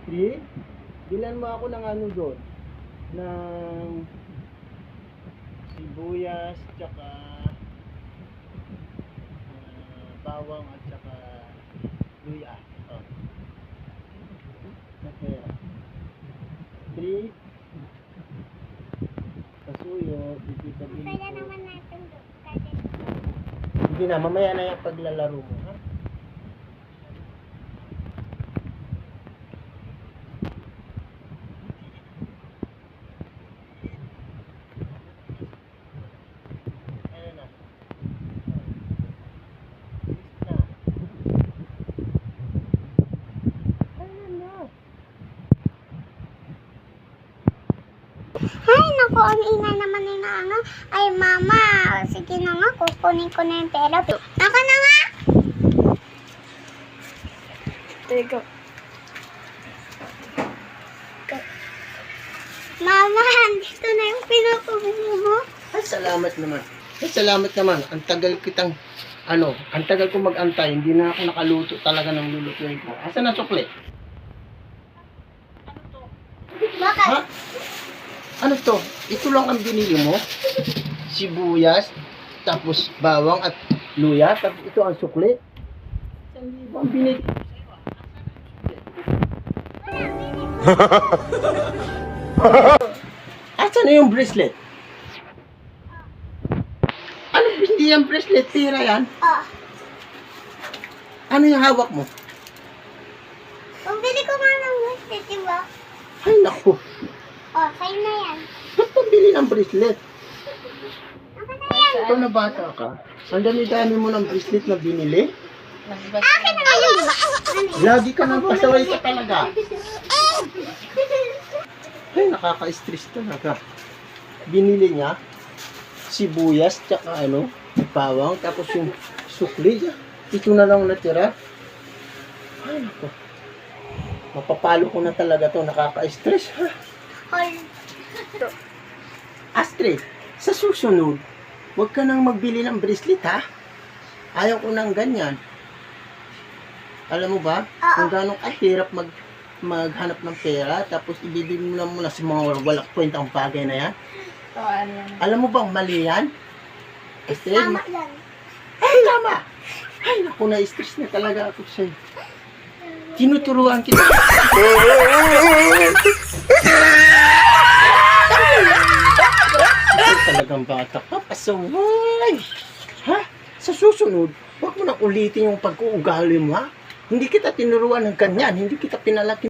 3. Bilan mo ako ng ano doon. Ng sibuyas, tsaka bawang at tsaka luya. Oh. Okay. 3. Kasuyo, bibig-bibig. Kaya naman natin doon. Hindi na, mamaya na yung paglalaro mo, ha? Ayan na. Ayan na. Ay, naku, ang ingay naman ni Nanga. Ay, mama, sige na nga, kukunin ko na yung pera. Naka na nga! Go. Mama, dito na yung pinapabili mo. Ay, salamat naman. Ay, salamat naman. Ang tagal ko mag-antay. Hindi na ako nakaluto talaga ng lulutuin ko. Asan na sukli? Bakit? Ha? Ano to? Ito lang ang binili mo? Sibuyas, tapos bawang at luya, tapos ito ang sukli? 1,000 ang binili. Asan na yung bracelet? Ano hindi yung bracelet? Tira yan? Oh, Ano yung hawak mo? pambili ko nga ng bracelet, diba? Ay naku, Oh, sa'yo na yan. ba't pambili ng bracelet? Naka na yan. Ikaw na bata ka. Ang dami-dami mo ng bracelet na binili. Akin na nga yun. Lagi ka nang pasaway ka talaga. Ay, nakaka-stress talaga. Binili niya sibuyas, tsaka bawang, tapos yung sukli. Ito na lang natira. Ay, naku. Mapapalo ko na talaga to. Nakaka-stress, ha? Astrid, sa susunod, huwag ka nang magbili ng bracelet, ha? Ayaw ko nang ganyan. Alam mo ba, kung gano'ng kahirap maghanap ng pera, tapos ibibili mo na muna sa mga walang kwentang bagay na yan. Alam mo bang mali yan? Astrid, Tama yan. ay, tama! Ay, naku, na-stress na talaga ako sa'yo. Tinuturuan kita. Ay, talagang bata ka, pasaway. Ha? Sa susunod, huwag mo na ulitin yung pag-uugali mo, ha? Hindi kita tinuruan ng ganyan, hindi kita pinalaki.